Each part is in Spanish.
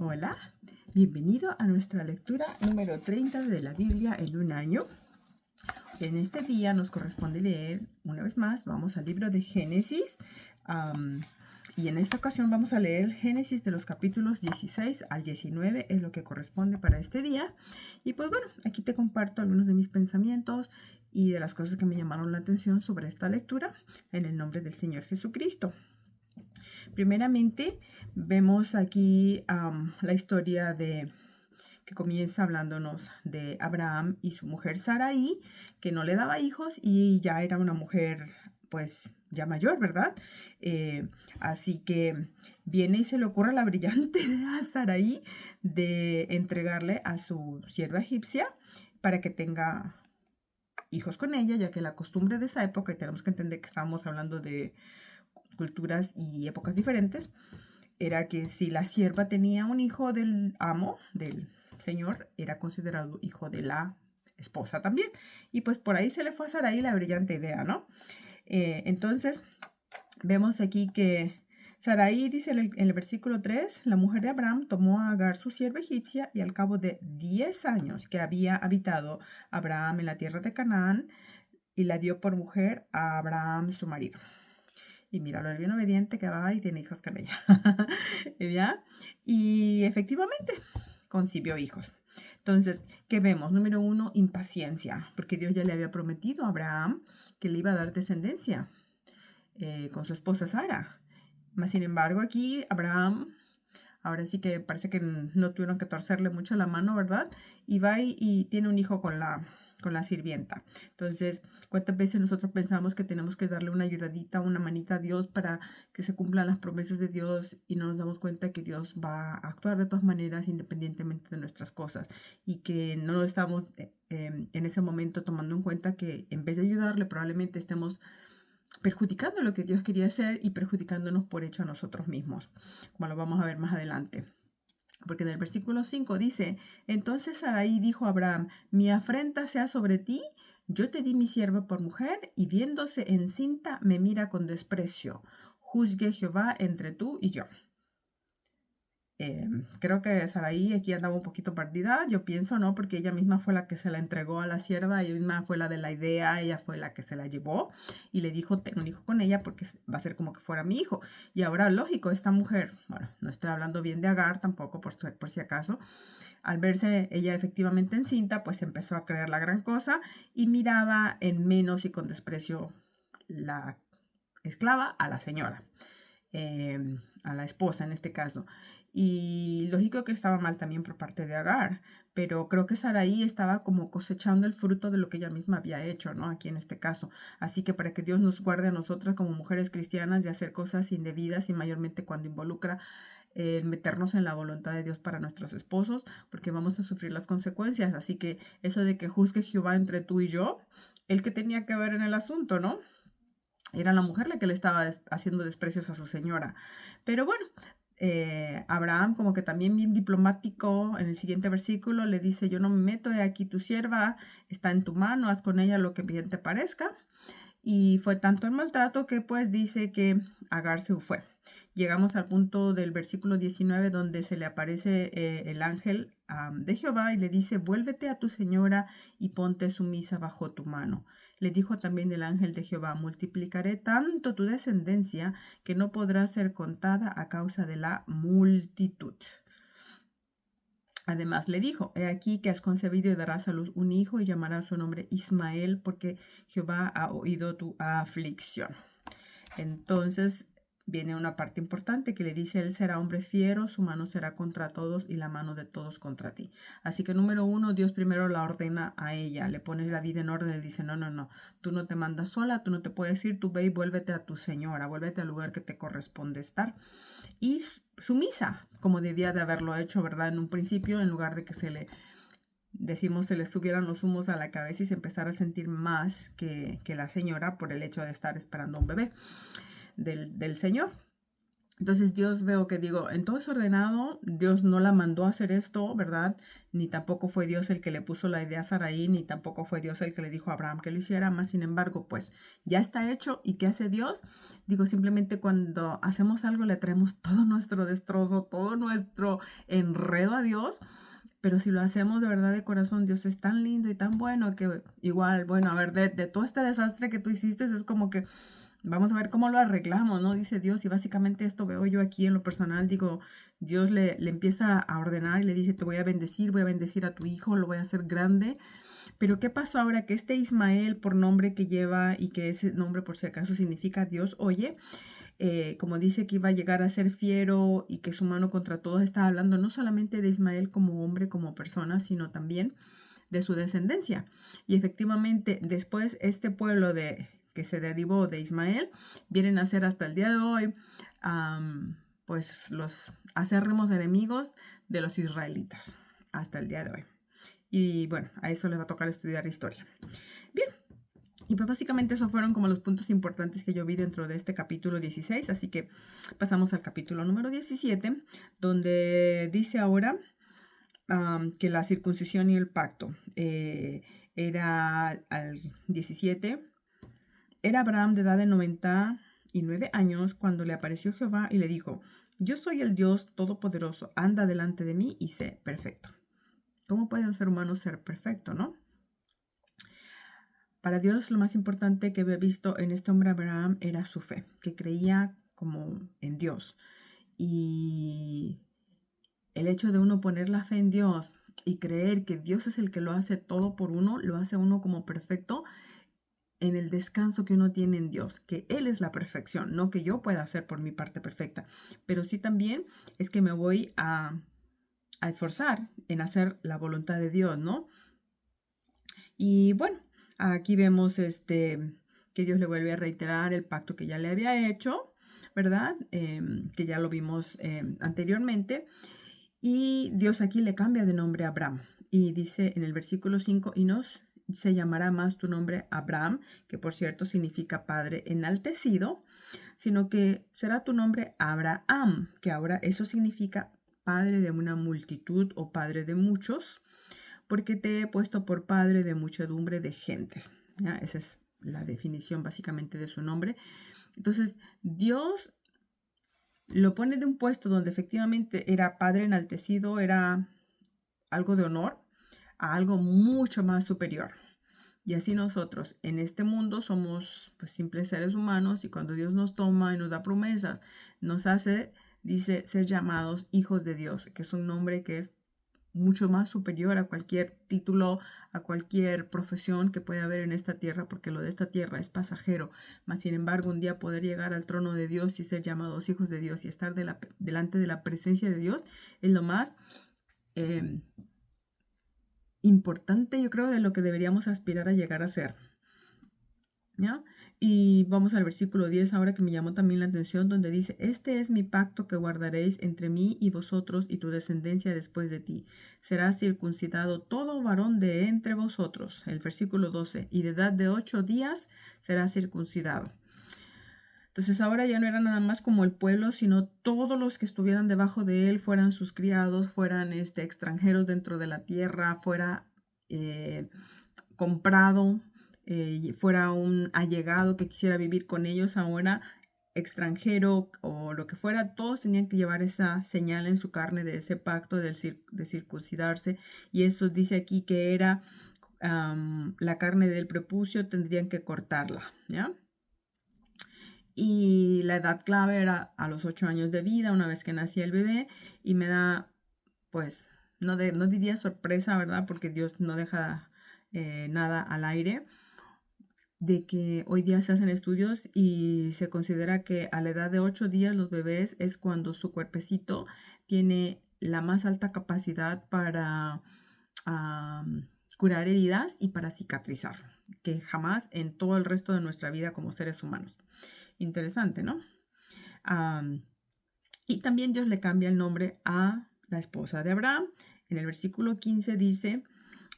Hola, bienvenido a nuestra lectura número 30 de la Biblia en un año. En este día nos corresponde leer, una vez más, vamos al libro de Génesis. Y en esta ocasión vamos a leer Génesis de los capítulos 16 al 19, es lo que corresponde para este día. Y pues bueno, aquí te comparto algunos de mis pensamientos y de las cosas que me llamaron la atención sobre esta lectura en el nombre del Señor Jesucristo. Primeramente, vemos aquí la historia que comienza hablándonos de Abraham y su mujer Sarai, que no le daba hijos y ya era una mujer, pues, ya mayor, ¿verdad? Así que viene y se le ocurre la brillante idea a Sarai de entregarle a su sierva egipcia para que tenga hijos con ella, ya que la costumbre de esa época, y tenemos que entender que estamos hablando de culturas y épocas diferentes, era que si la sierva tenía un hijo del amo, del señor, era considerado hijo de la esposa también. Y pues por ahí se le fue a Sarai la brillante idea, ¿no? Entonces, vemos aquí que Sarai dice en el versículo 3, la mujer de Abraham tomó a Agar, su sierva egipcia, y al cabo de 10 años que había habitado Abraham en la tierra de Canaán, y la dio por mujer a Abraham, su marido. Y míralo, el bien obediente que va y tiene hijos con ella. ¿Ya? Y efectivamente concibió hijos. Entonces, ¿qué vemos? Número 1, impaciencia, porque Dios ya le había prometido a Abraham que le iba a dar descendencia con su esposa Sara. Mas, sin embargo, aquí Abraham, ahora sí que parece que no tuvieron que torcerle mucho la mano, ¿verdad? Y va y tiene un hijo con la sirvienta. Entonces, ¿cuántas veces nosotros pensamos que tenemos que darle una ayudadita, una manita a Dios para que se cumplan las promesas de Dios y no nos damos cuenta que Dios va a actuar de todas maneras independientemente de nuestras cosas y que no estamos en ese momento tomando en cuenta que en vez de ayudarle probablemente estemos perjudicando lo que Dios quería hacer y perjudicándonos por hecho a nosotros mismos, como lo vamos a ver más adelante. Porque en el versículo 5 dice, entonces Sarai dijo a Abraham, mi afrenta sea sobre ti, yo te di mi sierva por mujer, y viéndose encinta me mira con desprecio. Juzgue Jehová entre tú y yo. Creo que Sarai aquí andaba un poquito perdida, yo pienso, ¿no? Porque ella misma fue la que se la entregó a la sierva, ella misma fue la de la idea, ella fue la que se la llevó y le dijo, ten un hijo con ella porque va a ser como que fuera mi hijo. Y ahora, lógico, esta mujer, bueno, no estoy hablando bien de Agar tampoco, por si acaso, al verse ella efectivamente encinta, pues empezó a creer la gran cosa y miraba en menos y con desprecio la esclava a la señora, a la esposa en este caso. Y lógico que estaba mal también por parte de Agar, pero creo que Sarai estaba como cosechando el fruto de lo que ella misma había hecho, ¿no? Aquí en este caso. Así que para que Dios nos guarde a nosotras como mujeres cristianas de hacer cosas indebidas y mayormente cuando involucra meternos en la voluntad de Dios para nuestros esposos, porque vamos a sufrir las consecuencias. Así que eso de que juzgue Jehová entre tú y yo, el que tenía que ver en el asunto, ¿no? Era la mujer la que le estaba haciendo desprecios a su señora. Pero bueno, Abraham como que también bien diplomático en el siguiente versículo le dice, yo no me meto, he aquí tu sierva está en tu mano, haz con ella lo que bien te parezca. Y fue tanto el maltrato que pues dice que Agar se fue. Llegamos al punto del versículo 19 donde se le aparece el ángel de Jehová y le dice, vuélvete a tu señora y ponte sumisa bajo tu mano. Le dijo también el ángel de Jehová, multiplicaré tanto tu descendencia que no podrá ser contada a causa de la multitud. Además le dijo, he aquí que has concebido y darás a luz un hijo y llamarás su nombre Ismael porque Jehová ha oído tu aflicción. Entonces viene una parte importante que le dice, él será hombre fiero, su mano será contra todos y la mano de todos contra ti. Así que número 1, Dios primero la ordena a ella, le pone la vida en orden, le dice, no, tú no te mandas sola, tú no te puedes ir, tú ve y vuélvete a tu señora, vuélvete al lugar que te corresponde estar. Y sumisa, como debía de haberlo hecho, ¿verdad? En un principio, en lugar de que se le subieran los humos a la cabeza y se empezara a sentir más que la señora por el hecho de estar esperando un bebé del Señor. Entonces Dios veo que digo, en todo es ordenado, Dios no la mandó a hacer esto, ¿verdad? Ni tampoco fue Dios el que le puso la idea a Sarai, ni tampoco fue Dios el que le dijo a Abraham que lo hiciera, más sin embargo, pues ya está hecho. ¿Y qué hace Dios? Digo, simplemente cuando hacemos algo le traemos todo nuestro destrozo, todo nuestro enredo a Dios. Pero si lo hacemos de verdad de corazón, Dios es tan lindo y tan bueno que igual, bueno, a ver, de todo este desastre que tú hiciste, es como que vamos a ver cómo lo arreglamos, ¿no? Dice Dios, y básicamente esto veo yo aquí en lo personal, digo, Dios le empieza a ordenar y le dice, te voy a bendecir a tu hijo, lo voy a hacer grande. Pero ¿qué pasó ahora que este Ismael, por nombre que lleva y que ese nombre por si acaso significa Dios, oye, como dice que iba a llegar a ser fiero y que su mano contra todos, está hablando no solamente de Ismael como hombre, como persona, sino también de su descendencia. Y efectivamente, después este pueblo que se derivó de Ismael, vienen a ser hasta el día de hoy, pues los acérrimos enemigos de los israelitas, hasta el día de hoy. Y bueno, a eso les va a tocar estudiar historia. Bien, y pues básicamente esos fueron como los puntos importantes que yo vi dentro de este capítulo 16, así que pasamos al capítulo número 17, donde dice ahora que la circuncisión y el pacto era al 17. Era Abraham de edad de 99 años cuando le apareció Jehová y le dijo, yo soy el Dios Todopoderoso, anda delante de mí y sé perfecto. ¿Cómo puede un ser humano ser perfecto, no? Para Dios lo más importante que había visto en este hombre Abraham era su fe, que creía como en Dios. Y el hecho de uno poner la fe en Dios y creer que Dios es el que lo hace todo por uno, lo hace uno como perfecto en el descanso que uno tiene en Dios, que Él es la perfección, no que yo pueda hacer por mi parte perfecta, pero sí también es que me voy a esforzar en hacer la voluntad de Dios, ¿no? Y bueno, aquí vemos que Dios le vuelve a reiterar el pacto que ya le había hecho, ¿verdad? Que ya lo vimos anteriormente. Y Dios aquí le cambia de nombre a Abraham. Y dice en el versículo 5, y no se llamará más tu nombre Abraham, que por cierto significa padre enaltecido, sino que será tu nombre Abraham, que ahora eso significa padre de una multitud o padre de muchos, porque te he puesto por padre de muchedumbre de gentes. ¿Ya? Esa es la definición básicamente de su nombre. Entonces, Dios lo pone de un puesto donde efectivamente era padre enaltecido, era algo de honor, a algo mucho más superior. Y así nosotros en este mundo somos pues simples seres humanos y cuando Dios nos toma y nos da promesas, nos hace, dice, ser llamados hijos de Dios, que es un nombre que es mucho más superior a cualquier título, a cualquier profesión que pueda haber en esta tierra, porque lo de esta tierra es pasajero. Mas, sin embargo, un día poder llegar al trono de Dios y ser llamados hijos de Dios y estar delante de la presencia de Dios es lo más importante, yo creo, de lo que deberíamos aspirar a llegar a ser. ¿Ya? Y vamos al versículo 10 ahora que me llamó también la atención, donde dice, este es mi pacto que guardaréis entre mí y vosotros y tu descendencia después de ti. Será circuncidado todo varón de entre vosotros. El versículo 12, y de edad de 8 días será circuncidado. Entonces ahora ya no era nada más como el pueblo, sino todos los que estuvieran debajo de él, fueran sus criados, fueran extranjeros dentro de la tierra, fuera comprado, fuera un allegado que quisiera vivir con ellos, ahora extranjero o lo que fuera, todos tenían que llevar esa señal en su carne de ese pacto de circuncidarse. Y eso dice aquí que era la carne del prepucio, tendrían que cortarla, ¿ya? Y la edad clave era a los 8 años de vida, una vez que nacía el bebé, y me da, pues, no diría sorpresa, ¿verdad? Porque Dios no deja nada al aire, de que hoy día se hacen estudios y se considera que a la edad de 8 días los bebés es cuando su cuerpecito tiene la más alta capacidad para curar heridas y para cicatrizar, que jamás en todo el resto de nuestra vida como seres humanos. Interesante, ¿no? Y también Dios le cambia el nombre a la esposa de Abraham. En el versículo 15 dice,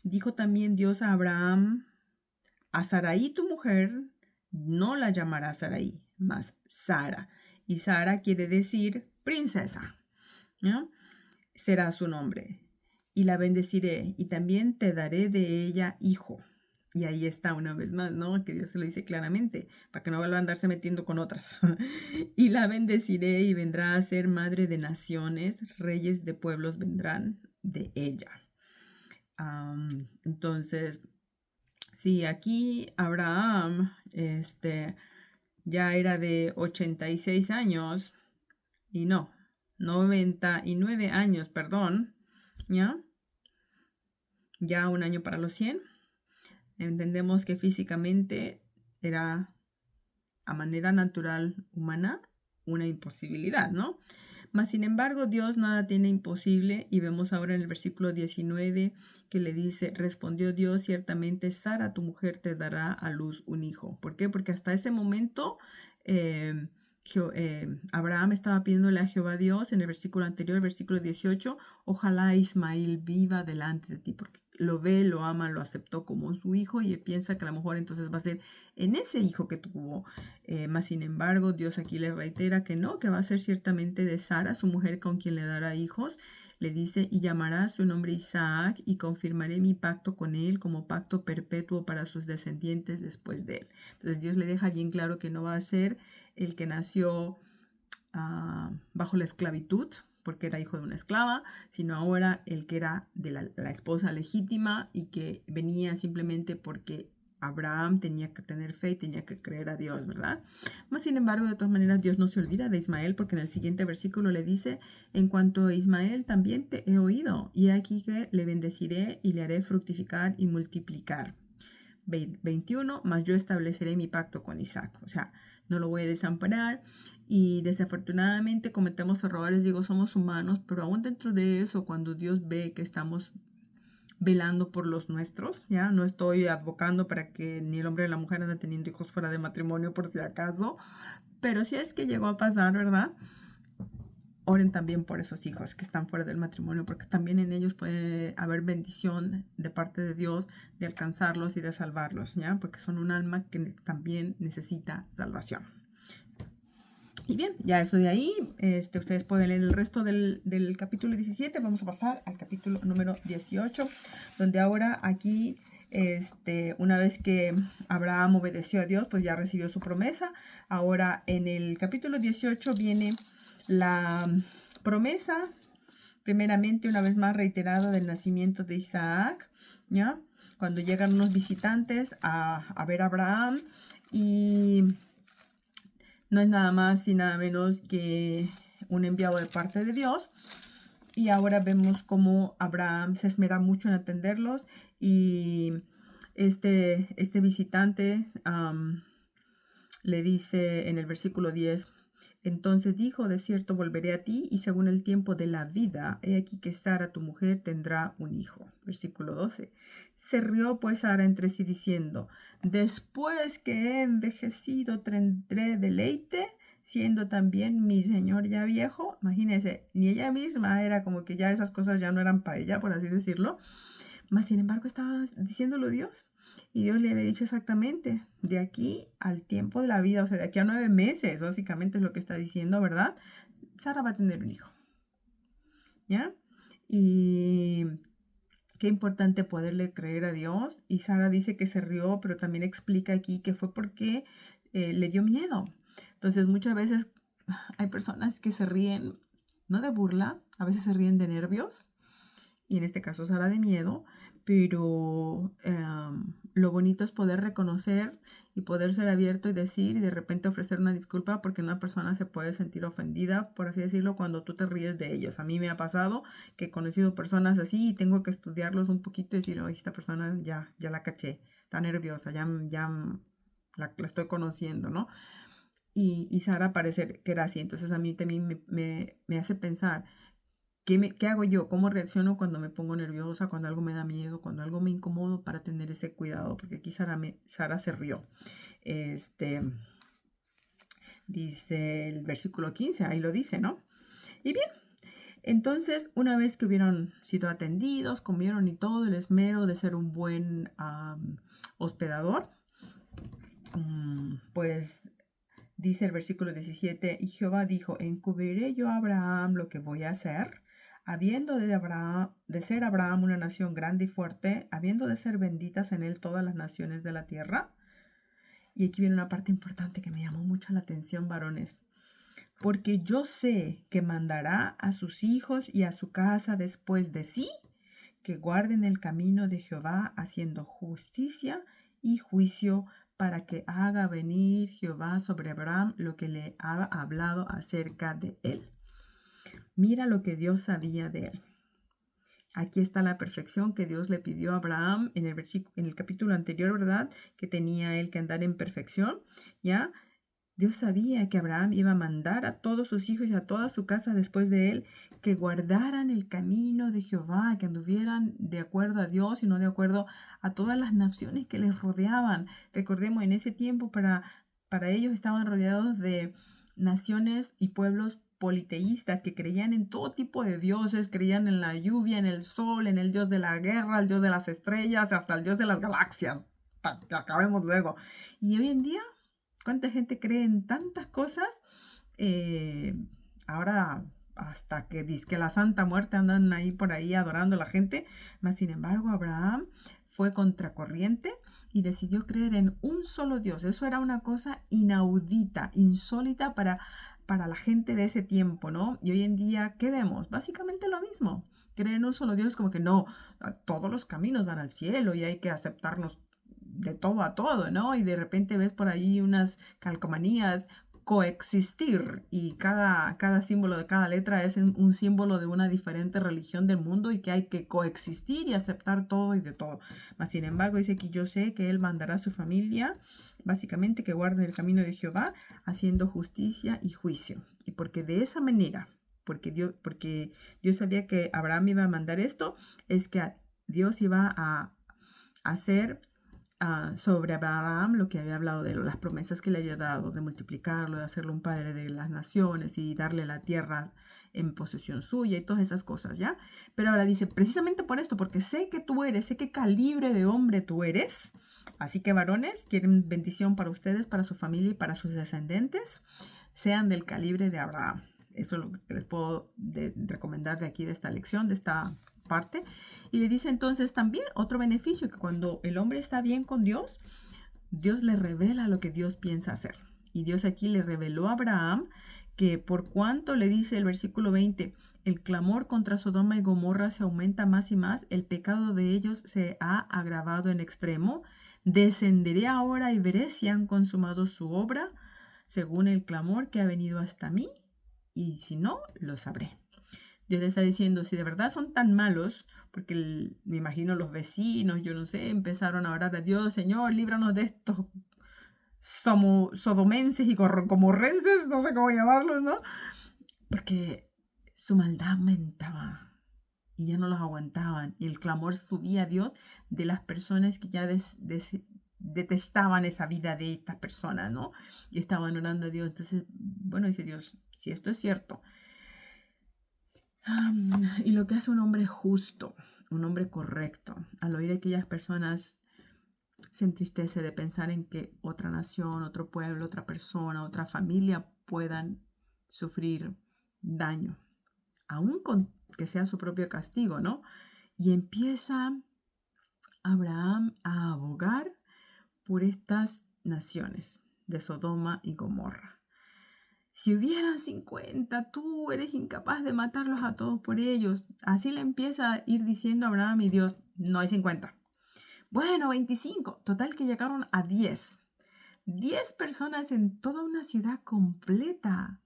dijo también Dios a Abraham, a Sarai tu mujer no la llamará Sarai, mas Sara, y Sara quiere decir princesa, ¿no? Será su nombre. Y la bendeciré y también te daré de ella hijo. Y ahí está una vez más, ¿no? Que Dios se lo dice claramente, para que no vuelva a andarse metiendo con otras. Y la bendeciré y vendrá a ser madre de naciones, reyes de pueblos vendrán de ella. Entonces, sí, aquí Abraham, ya era de 86 años, y no, 99 años, perdón, ¿ya? Ya un año para los 100. Entendemos que físicamente era a manera natural humana una imposibilidad, ¿no? Mas sin embargo, Dios nada tiene imposible, y vemos ahora en el versículo 19 que le dice, respondió Dios, ciertamente Sara, tu mujer, te dará a luz un hijo. ¿Por qué? Porque hasta ese momento Abraham estaba pidiéndole a Jehová Dios en el versículo anterior, el versículo 18, ojalá Ismael viva delante de ti, porque lo ve, lo ama, lo aceptó como su hijo y piensa que a lo mejor entonces va a ser en ese hijo que tuvo. Mas sin embargo, Dios aquí le reitera que no, que va a ser ciertamente de Sara, su mujer, con quien le dará hijos. Le dice, y llamará su nombre Isaac, y confirmaré mi pacto con él como pacto perpetuo para sus descendientes después de él. Entonces Dios le deja bien claro que no va a ser el que nació bajo la esclavitud, porque era hijo de una esclava, sino ahora el que era de la esposa legítima y que venía simplemente porque Abraham tenía que tener fe y tenía que creer a Dios, ¿verdad? Mas, sin embargo, de todas maneras, Dios no se olvida de Ismael, porque en el siguiente versículo le dice, en cuanto a Ismael, también te he oído, y aquí que le bendeciré y le haré fructificar y multiplicar. 21, mas yo estableceré mi pacto con Isaac. O sea, no lo voy a desamparar. Y desafortunadamente cometemos errores, digo, somos humanos, pero aún dentro de eso, cuando Dios ve que estamos velando por los nuestros, ya no estoy advocando para que ni el hombre ni la mujer anden teniendo hijos fuera de matrimonio por si acaso, pero si es que llegó a pasar, ¿verdad? Oren también por esos hijos que están fuera del matrimonio, porque también en ellos puede haber bendición de parte de Dios de alcanzarlos y de salvarlos, ¿ya? Porque son un alma que también necesita salvación. Y bien, ya eso de ahí, ustedes pueden leer el resto del capítulo 17. Vamos a pasar al capítulo número 18, donde ahora aquí, una vez que Abraham obedeció a Dios, pues ya recibió su promesa. Ahora en el capítulo 18 viene la promesa, primeramente una vez más reiterada, del nacimiento de Isaac, ¿ya? Cuando llegan unos visitantes a ver a Abraham, y no es nada más y nada menos que un enviado de parte de Dios. Y ahora vemos cómo Abraham se esmera mucho en atenderlos, y este visitante le dice en el versículo 10, entonces dijo, de cierto volveré a ti, y según el tiempo de la vida, he aquí que Sara, tu mujer, tendrá un hijo. Versículo 12. Se rió pues Sara entre sí diciendo, después que he envejecido tendré deleite, siendo también mi señor ya viejo. Imagínense, ni ella misma era como que ya esas cosas ya no eran para ella, por así decirlo. Mas sin embargo estaba diciéndolo Dios. Y Dios le había dicho exactamente, de aquí al tiempo de la vida, o sea, de aquí a 9 meses, básicamente es lo que está diciendo, ¿verdad? Sara va a tener un hijo. ¿Ya? Y qué importante poderle creer a Dios. Y Sara dice que se rió, pero también explica aquí que fue porque le dio miedo. Entonces, muchas veces hay personas que se ríen, no de burla, a veces se ríen de nervios. Y en este caso Sara de miedo, pero lo bonito es poder reconocer y poder ser abierto y decir y de repente ofrecer una disculpa, porque una persona se puede sentir ofendida, por así decirlo, cuando tú te ríes de ellos. A mí me ha pasado que he conocido personas así y tengo que estudiarlos un poquito y decir, oye, esta persona ya la caché, está nerviosa, ya la estoy conociendo, ¿no? Y Sara parece que era así. Entonces a mí también me hace pensar, ¿qué hago yo? ¿Cómo reacciono cuando me pongo nerviosa, cuando algo me da miedo, cuando algo me incomodo, para tener ese cuidado? Porque aquí Sara se rió. Dice el versículo 15, ahí lo dice, ¿no? Y bien, entonces, una vez que hubieron sido atendidos, comieron y todo, el esmero de ser un buen hospedador, pues Dice el versículo 17, y Jehová dijo, encubriré yo a Abraham lo que voy a hacer, habiendo de ser Abraham una nación grande y fuerte, habiendo de ser benditas en él todas las naciones de la tierra. Y aquí viene una parte importante que me llamó mucho la atención, varones. Porque yo sé que mandará a sus hijos y a su casa después de sí, que guarden el camino de Jehová, haciendo justicia y juicio, para que haga venir Jehová sobre Abraham lo que le ha hablado acerca de él. Mira lo que Dios sabía de él. Aquí está la perfección que Dios le pidió a Abraham en el capítulo anterior, ¿verdad? Que tenía él que andar en perfección, ¿ya? Dios sabía que Abraham iba a mandar a todos sus hijos y a toda su casa después de él que guardaran el camino de Jehová, que anduvieran de acuerdo a Dios y no de acuerdo a todas las naciones que les rodeaban. Recordemos, en ese tiempo para ellos estaban rodeados de naciones y pueblos politeístas que creían en todo tipo de dioses, creían en la lluvia, en el sol, en el dios de la guerra, el dios de las estrellas, hasta el dios de las galaxias. Que acabemos luego. Y hoy en día, ¿cuánta gente cree en tantas cosas? Ahora hasta que dizque la Santa Muerte andan ahí por ahí adorando a la gente. Mas sin embargo, Abraham fue contracorriente y decidió creer en un solo Dios. Eso era una cosa inaudita, insólita para la gente de ese tiempo, ¿no? Y hoy en día, ¿qué vemos? Básicamente lo mismo. Creer en un solo Dios, como que no, todos los caminos van al cielo y hay que aceptarnos de todo a todo, ¿no? Y de repente ves por ahí unas calcomanías, coexistir, y cada símbolo de cada letra es un símbolo de una diferente religión del mundo y que hay que coexistir y aceptar todo y de todo. Mas sin embargo dice que yo sé que él mandará a su familia, básicamente que guarden el camino de Jehová, haciendo justicia y juicio. Y porque de esa manera, porque Dios sabía que Abraham iba a mandar esto, es que Dios iba a hacer sobre Abraham lo que había hablado de él, las promesas que le había dado, de multiplicarlo, de hacerlo un padre de las naciones y darle la tierra en posesión suya y todas esas cosas, ¿ya? Pero ahora dice, precisamente por esto, porque sé que tú eres, sé qué calibre de hombre tú eres, así que varones, quieren bendición para ustedes, para su familia y para sus descendientes, sean del calibre de Abraham. Eso es lo que les puedo recomendar de aquí, de esta lección, de esta parte. Y le dice entonces también otro beneficio, que cuando el hombre está bien con Dios, Dios le revela lo que Dios piensa hacer. Y Dios aquí le reveló a Abraham que por cuanto, le dice el versículo 20, el clamor contra Sodoma y Gomorra se aumenta más y más, el pecado de ellos se ha agravado en extremo, descenderé ahora y veré si han consumado su obra según el clamor que ha venido hasta mí, y si no, lo sabré. Dios le está diciendo, si de verdad son tan malos, porque me imagino los vecinos, yo no sé, empezaron a orar a Dios, Señor, líbranos de estos sodomenses y gomorrenses, no sé cómo llamarlos, ¿no? Porque su maldad aumentaba y ya no los aguantaban. Y el clamor subía a Dios de las personas que ya detestaban esa vida de estas personas, ¿no? Y estaban orando a Dios. Entonces, bueno, dice Dios, si esto es cierto, y lo que hace un hombre justo, un hombre correcto, al oír a aquellas personas, se entristece de pensar en que otra nación, otro pueblo, otra persona, otra familia puedan sufrir daño, aun con que sea su propio castigo, ¿no? Y empieza Abraham a abogar por estas naciones de Sodoma y Gomorra. Si hubieran 50, tú eres incapaz de matarlos a todos por ellos. Así le empieza a ir diciendo a Abraham, y Dios, no hay 50. Bueno, 25. Total que llegaron a 10. 10 personas en toda una ciudad completa.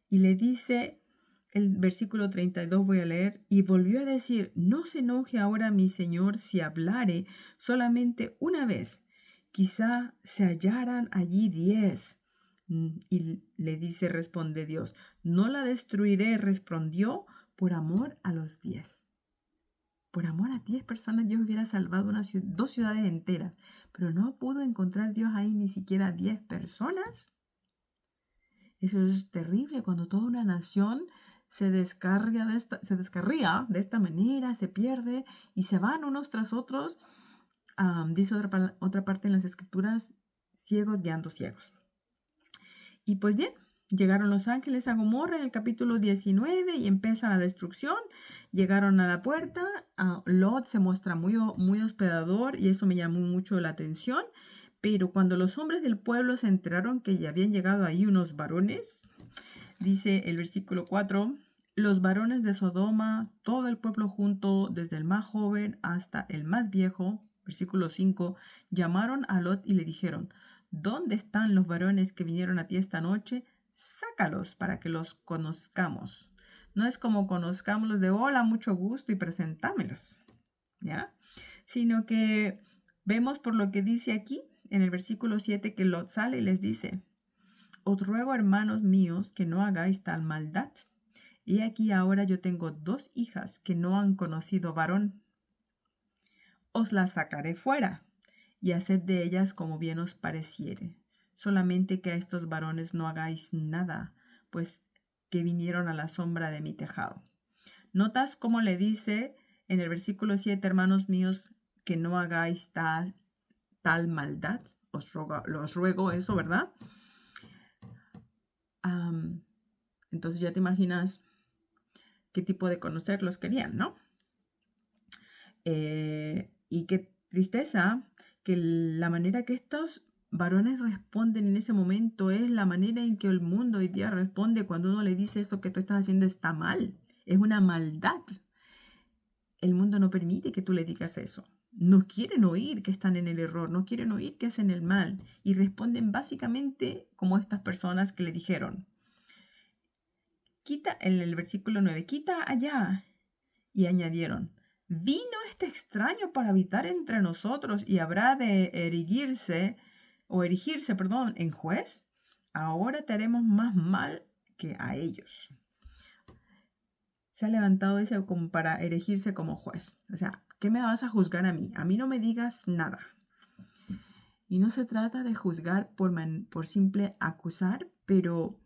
Y le dice el versículo 32, voy a leer, y volvió a decir, no se enoje ahora mi señor si hablare solamente una vez. Quizá se hallaran allí 10. Y le dice, responde Dios, no la destruiré, respondió, por amor a los 10. Por amor a 10 personas Dios hubiera salvado dos ciudades enteras, pero no pudo encontrar Dios ahí ni siquiera 10 personas. Eso es terrible cuando toda una nación se descarría de esta manera, se pierde y se van unos tras otros. Dice otra parte en las escrituras, ciegos guiando ciegos. Y pues bien, llegaron los ángeles a Gomorra en el capítulo 19 y empieza la destrucción. Llegaron a la puerta, Lot se muestra muy hospedador y eso me llamó mucho la atención. Pero cuando los hombres del pueblo se enteraron que ya habían llegado ahí unos varones, dice el versículo 4, los varones de Sodoma, todo el pueblo junto, desde el más joven hasta el más viejo, versículo 5, llamaron a Lot y le dijeron, ¿dónde están los varones que vinieron a ti esta noche? Sácalos para que los conozcamos. No es como conozcámoslos de hola, mucho gusto y presentámelos, ¿ya? Sino que vemos por lo que dice aquí en el versículo 7 que Lot sale y les dice, os ruego, hermanos míos, que no hagáis tal maldad. Y aquí ahora yo tengo 2 hijas que no han conocido varón. Os las sacaré fuera y haced de ellas como bien os pareciere. Solamente que a estos varones no hagáis nada, pues que vinieron a la sombra de mi tejado. ¿Notas cómo le dice en el versículo 7, hermanos míos, que no hagáis tal maldad? Os ruego eso, ¿verdad? Entonces ya te imaginas qué tipo de conocerlos querían, ¿no? Y qué tristeza que la manera que estos varones responden en ese momento es la manera en que el mundo hoy día responde cuando uno le dice eso que tú estás haciendo está mal, es una maldad. El mundo no permite que tú le digas eso. No quieren oír que están en el error, no quieren oír que hacen el mal y responden básicamente como estas personas que le dijeron. Quita, en el versículo 9, quita allá. Y añadieron, vino este extraño para habitar entre nosotros y habrá de erigirse, en juez. Ahora te haremos más mal que a ellos. Se ha levantado ese como para erigirse como juez. O sea, ¿qué me vas a juzgar a mí? A mí no me digas nada. Y no se trata de juzgar por simple acusar, pero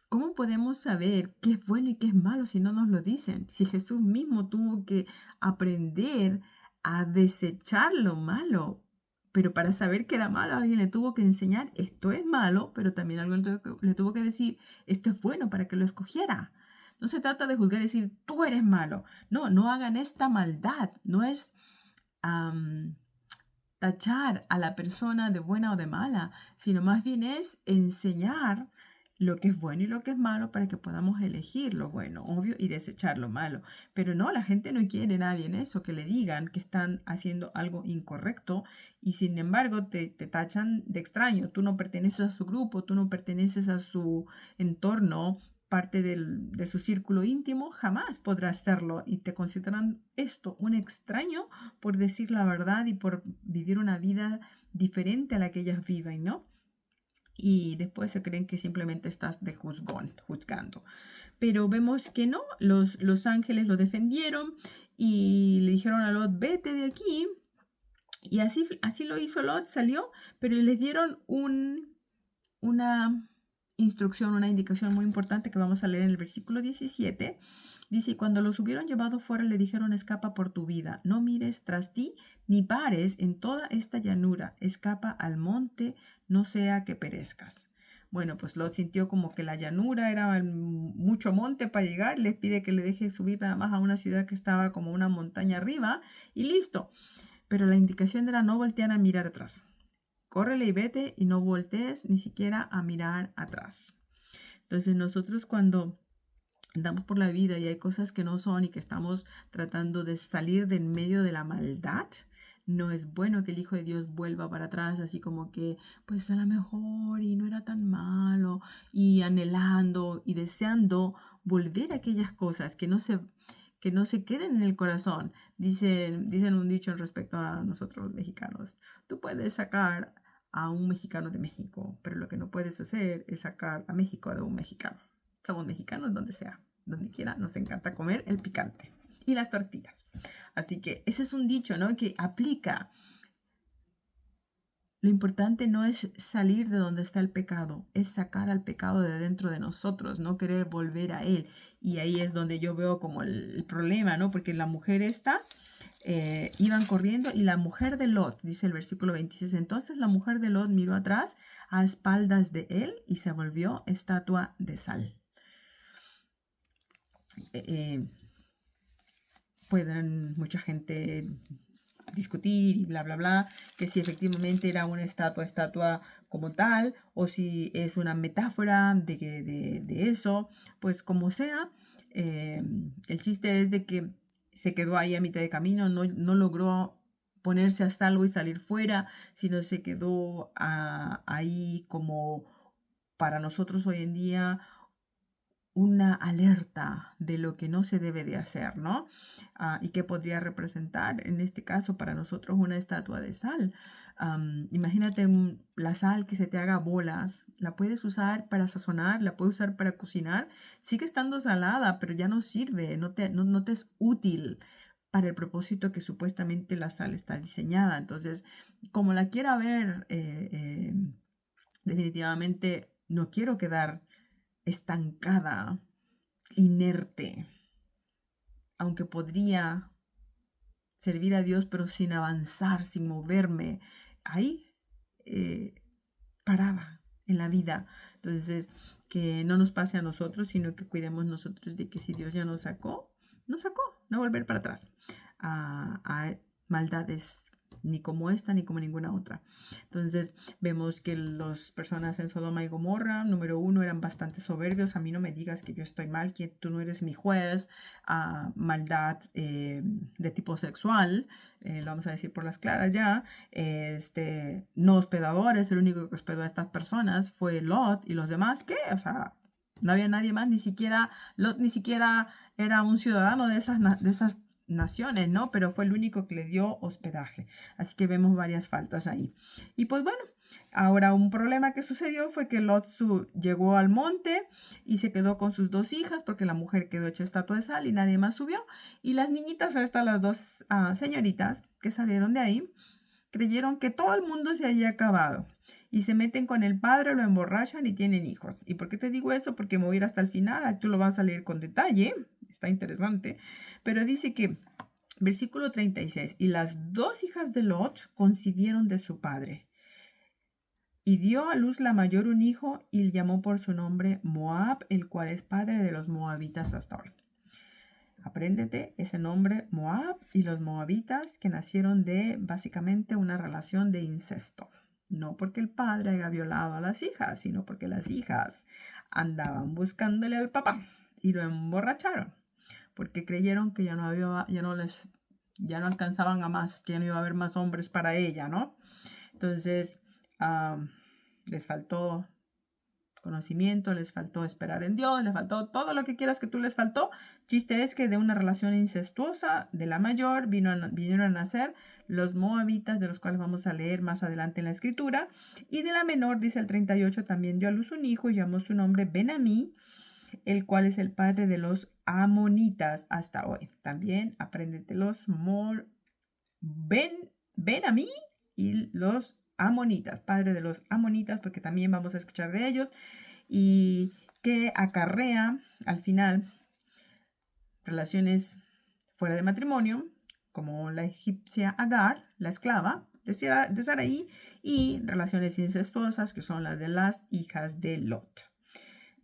¿cómo podemos saber qué es bueno y qué es malo si no nos lo dicen? Si Jesús mismo tuvo que aprender a desechar lo malo, pero para saber que era malo, alguien le tuvo que enseñar esto es malo, pero también alguien le tuvo que decir esto es bueno para que lo escogiera. No se trata de juzgar y decir tú eres malo. No, no hagan esta maldad. No es tachar a la persona de buena o de mala, sino más bien es enseñar lo que es bueno y lo que es malo para que podamos elegir lo bueno, obvio, y desechar lo malo. Pero no, la gente no quiere a nadie en eso, que le digan que están haciendo algo incorrecto y sin embargo te tachan de extraño. Tú no perteneces a su grupo, tú no perteneces a su entorno, parte de su círculo íntimo, jamás podrás serlo y te consideran esto un extraño por decir la verdad y por vivir una vida diferente a la que ellas viven, ¿no? Y después se creen que simplemente estás de juzgando. Pero vemos que no, los ángeles lo defendieron y le dijeron a Lot, vete de aquí. Y así lo hizo Lot, salió, pero les dieron una instrucción, una indicación muy importante que vamos a leer en el versículo 17. Dice, cuando los hubieron llevado fuera le dijeron, escapa por tu vida, no mires tras ti, ni pares en toda esta llanura, escapa al monte, no sea que perezcas. Bueno, pues Lot sintió como que la llanura era mucho monte para llegar, les pide que le deje subir nada más a una ciudad que estaba como una montaña arriba y listo. Pero la indicación era no voltear a mirar atrás. Córrele y vete y no voltees ni siquiera a mirar atrás. Entonces nosotros cuando andamos por la vida y hay cosas que no son y que estamos tratando de salir de en medio de la maldad, no es bueno que el Hijo de Dios vuelva para atrás así como que pues a lo mejor y no era tan malo y anhelando y deseando volver a aquellas cosas que no se queden en el corazón. Dicen un dicho en respecto a nosotros los mexicanos. Tú puedes sacar a un mexicano de México, pero lo que no puedes hacer es sacar a México de un mexicano. Somos mexicanos donde sea, donde quiera, nos encanta comer el picante y las tortillas. Así que ese es un dicho, ¿no? Que aplica. Lo importante no es salir de donde está el pecado, es sacar al pecado de dentro de nosotros, no querer volver a él. Y ahí es donde yo veo como el problema, ¿no? Porque la mujer esta iban corriendo y la mujer de Lot, dice el versículo 26, entonces la mujer de Lot miró atrás a espaldas de él y se volvió estatua de sal. Pueden mucha gente discutir y bla, bla, bla, que si efectivamente era una estatua como tal, o si es una metáfora de eso, pues como sea, el chiste es de que se quedó ahí a mitad de camino, no logró ponerse a salvo y salir fuera, sino se quedó ahí como para nosotros hoy en día una alerta de lo que no se debe de hacer, ¿no? Y que podría representar, en este caso, para nosotros una estatua de sal. Imagínate la sal que se te haga bolas, la puedes usar para sazonar, la puedes usar para cocinar, sigue estando salada, pero ya no sirve, no te es útil para el propósito que supuestamente la sal está diseñada. Entonces, como la quiera ver, definitivamente no quiero quedar estancada, inerte, aunque podría servir a Dios, pero sin avanzar, sin moverme, ahí parada en la vida. Entonces, que no nos pase a nosotros, sino que cuidemos nosotros de que si Dios ya nos sacó, no volver para atrás a maldades ni como esta ni como ninguna otra. Entonces vemos que las personas en Sodoma y Gomorra, número 1, eran bastante soberbios. A mí no me digas que yo estoy mal, que tú no eres mi juez. Maldad de tipo sexual, lo vamos a decir por las claras ya. No hospedadores, el único que hospedó a estas personas fue Lot, y los demás, ¿qué? O sea, no había nadie más, ni siquiera Lot ni siquiera era un ciudadano de esas naciones, ¿no? Pero fue el único que le dio hospedaje. Así que vemos varias faltas ahí. Y pues bueno, ahora un problema que sucedió fue que Lot llegó al monte y se quedó con sus 2 hijas porque la mujer quedó hecha estatua de sal y nadie más subió. Y las niñitas, las 2 señoritas que salieron de ahí, creyeron que todo el mundo se había acabado. Y se meten con el padre, lo emborrachan y tienen hijos. ¿Y por qué te digo eso? Porque me voy a ir hasta el final. Tú lo vas a leer con detalle. Está interesante. Pero dice que, versículo 36, y las 2 hijas de Lot concibieron de su padre. Y dio a luz la mayor un hijo y le llamó por su nombre Moab, el cual es padre de los moabitas hasta hoy. Apréndete ese nombre Moab y los moabitas, que nacieron de básicamente una relación de incesto. No porque el padre haya violado a las hijas, sino porque las hijas andaban buscándole al papá y lo emborracharon, porque creyeron que ya no alcanzaban a más, que ya no iba a haber más hombres para ella, ¿no? Entonces, les faltó conocimiento, les faltó esperar en Dios, les faltó todo lo que quieras que tú les faltó. Chiste es que de una relación incestuosa de la mayor vinieron a nacer los moabitas, de los cuales vamos a leer más adelante en la escritura, y de la menor, dice el 38, también dio a luz un hijo y llamó su nombre Ben-Amí, el cual es el padre de los amonitas hasta hoy. También apréndete los Ben-Amí y los amonitas, padre de los amonitas, porque también vamos a escuchar de ellos, y que acarrea al final relaciones fuera de matrimonio, como la egipcia Agar, la esclava de Sarai, y relaciones incestuosas, que son las de las hijas de Lot.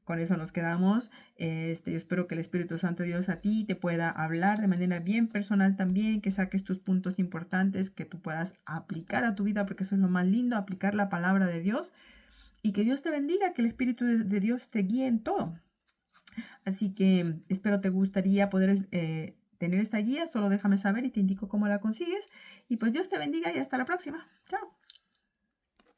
Con eso nos quedamos. Yo espero que el Espíritu Santo de Dios a ti te pueda hablar de manera bien personal también, que saques tus puntos importantes, que tú puedas aplicar a tu vida, porque eso es lo más lindo, aplicar la palabra de Dios, y que Dios te bendiga, que el Espíritu de Dios te guíe en todo. Así que espero te gustaría poder tener esta guía. Solo déjame saber y te indico cómo la consigues. Y pues Dios te bendiga y hasta la próxima. Chao.